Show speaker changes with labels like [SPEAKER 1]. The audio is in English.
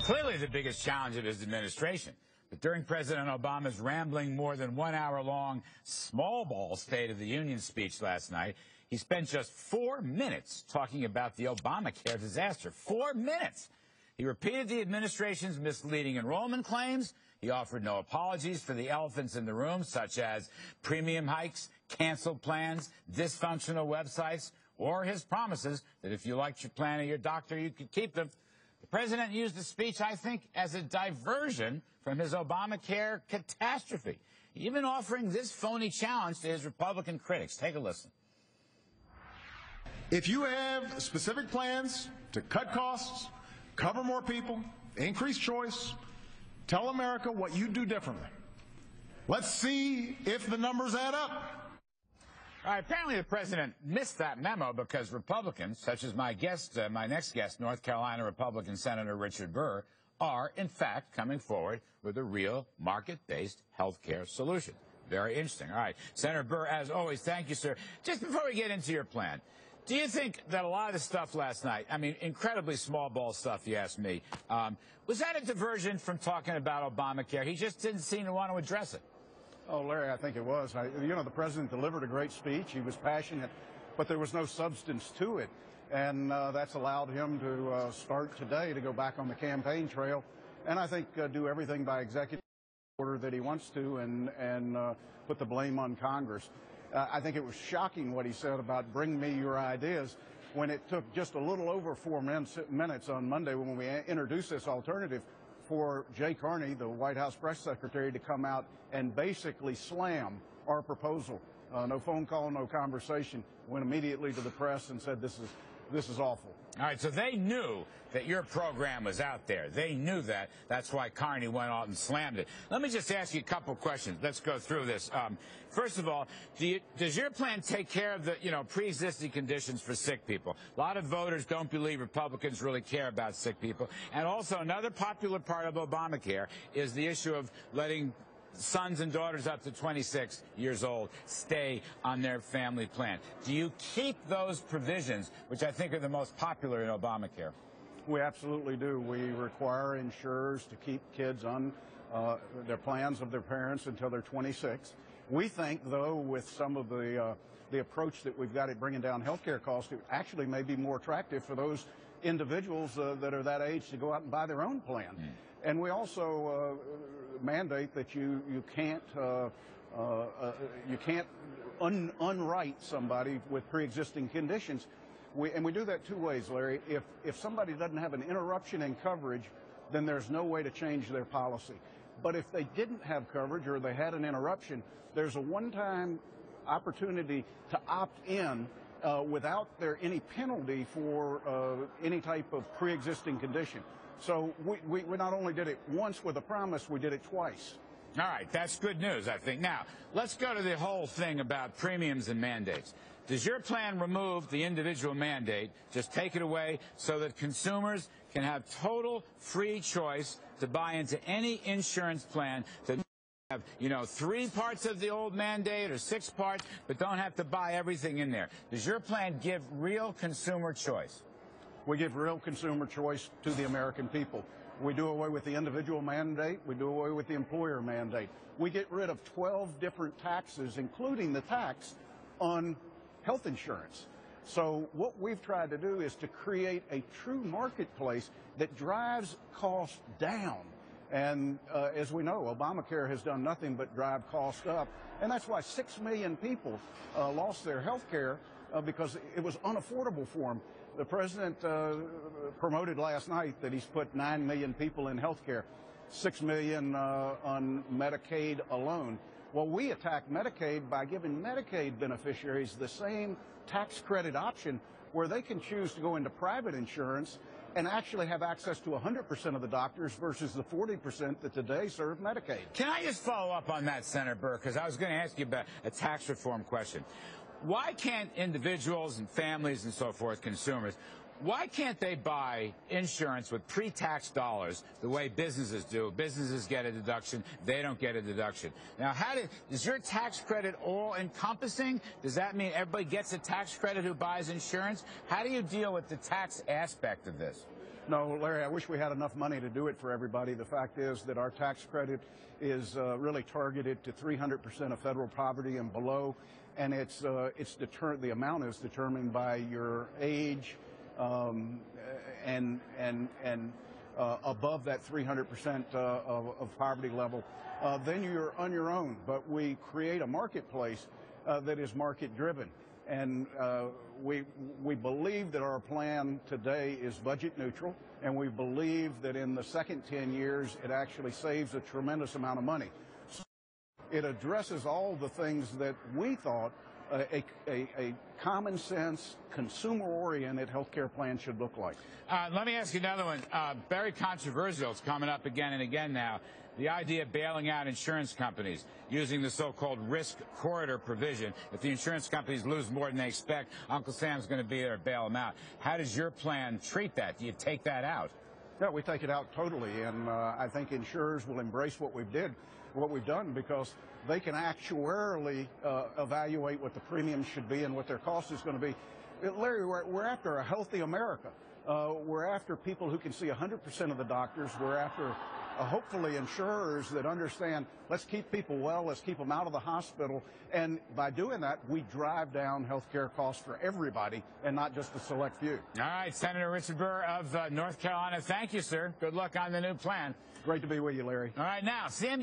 [SPEAKER 1] clearly the biggest challenge of his administration. But during President Obama's rambling, more than 1 hour long, small ball State of the Union speech last night, he spent just 4 minutes talking about the Obamacare disaster. 4 minutes. He repeated the administration's misleading enrollment claims. He offered no apologies for the elephants in the room, such as premium hikes, canceled plans, dysfunctional websites, or his promises that if you liked your plan or your doctor, you could keep them. The president used the speech, I think, as a diversion from his Obamacare catastrophe, even offering this phony challenge to his Republican critics. Take a listen.
[SPEAKER 2] If you have specific plans to cut costs, cover more people, increase choice, tell America what you do differently. Let's see if the numbers add up.
[SPEAKER 1] All right, apparently the president missed that memo because Republicans, such as my next guest, North Carolina Republican Senator Richard Burr, are, in fact, coming forward with a real market-based health care solution. Very interesting. All right, Senator Burr, as always, thank you, sir. Just before we get into your plan, do you think that a lot of the stuff last night, I mean, incredibly small ball stuff, you ask me, was that a diversion from talking about Obamacare? He just didn't seem to want to address it.
[SPEAKER 3] Oh, Larry, I think it was. The president delivered a great speech. He was passionate, but there was no substance to it. And that's allowed him to start today to go back on the campaign trail. And I think do everything by executive order that he wants to and put the blame on Congress. I think it was shocking what he said about bring me your ideas when it took just a little over 4 minutes on Monday when we introduced this alternative for Jay Carney, the White House press secretary, to come out and basically slam our proposal. No phone call, no conversation. Went immediately to the press and said this is awful.
[SPEAKER 1] All right, so they knew that your program was out there. They knew that. That's why Carney went out and slammed it. Let me just ask you a couple questions. Let's go through this. First of all, does your plan take care of the, pre-existing conditions for sick people? A lot of voters don't believe Republicans really care about sick people. And also, another popular part of Obamacare is the issue of letting sons and daughters up to 26 years old stay on their family plan. Do you keep those provisions, which I think are the most popular in Obamacare?
[SPEAKER 3] We absolutely do. We require insurers to keep kids on their plans of their parents until they're 26. We think, though, with some of the approach that we've got at bringing down health care costs, it actually may be more attractive for those individuals that are that age to go out and buy their own plan. And we also mandate that you can't unwrite somebody with pre-existing conditions. And we do that two ways, Larry. If somebody doesn't have an interruption in coverage, then there's no way to change their policy. But if they didn't have coverage or they had an interruption, there's a one-time opportunity to opt in without any penalty for any type of pre-existing condition. So we not only did it once with a promise, we did it twice.
[SPEAKER 1] All right, that's good news, I think. Now, let's go to the whole thing about premiums and mandates. Does your plan remove the individual mandate, just take it away so that consumers can have total free choice to buy into any insurance plan to have, 3 parts of the old mandate or 6 parts, but don't have to buy everything in there? Does your plan give real consumer choice?
[SPEAKER 3] We give real consumer choice to the American people. We do away with the individual mandate. We do away with the employer mandate. We get rid of 12 different taxes, including the tax on health insurance. So what we've tried to do is to create a true marketplace that drives costs down. And as we know, Obamacare has done nothing but drive costs up. And that's why 6 million people lost their health care because it was unaffordable for them. The president promoted last night that he's put 9 million people in health care, 6 million on Medicaid alone. Well, we attack Medicaid by giving Medicaid beneficiaries the same tax credit option where they can choose to go into private insurance and actually have access to 100% of the doctors versus the 40% that today serve Medicaid.
[SPEAKER 1] Can I just follow up on that, Senator Burr, because I was going to ask you about a tax reform question. Why can't individuals and families and so forth, consumers, why can't they buy insurance with pre-tax dollars the way businesses do? Businesses get a deduction, they don't get a deduction. Now, is your tax credit all-encompassing? Does that mean everybody gets a tax credit who buys insurance? How do you deal with the tax aspect of this?
[SPEAKER 3] No, Larry, I wish we had enough money to do it for everybody. The fact is that our tax credit is really targeted to 300% of federal poverty and below, and the amount is determined by your age and above that 300% of poverty level. Then you're on your own. But we create a marketplace that is market-driven. And we believe that our plan today is budget neutral, and we believe that in the second 10 years it actually saves a tremendous amount of money. So it addresses all the things that we thought a common sense, consumer-oriented health care plan should look like.
[SPEAKER 1] Let me ask you another one. Very controversial. It's coming up again and again now. The idea of bailing out insurance companies using the so-called risk corridor provision. If the insurance companies lose more than they expect, Uncle Sam's going to be there to bail them out. How does your plan treat that? Do you take that out?
[SPEAKER 3] Yeah, we take it out totally, and I think insurers will embrace what we've done, because they can actuarially evaluate what the premium should be and what their cost is going to be. Larry, we're after a healthy America. We're after people who can see 100% of the doctors. We're after hopefully insurers that understand, let's keep people well, let's keep them out of the hospital, and by doing that, we drive down health care costs for everybody and not just a select few.
[SPEAKER 1] All right, Senator Richard Burr of North Carolina, thank you, sir. Good luck on the new plan.
[SPEAKER 3] Great to be with you, Larry.
[SPEAKER 1] All right, now, CNBC.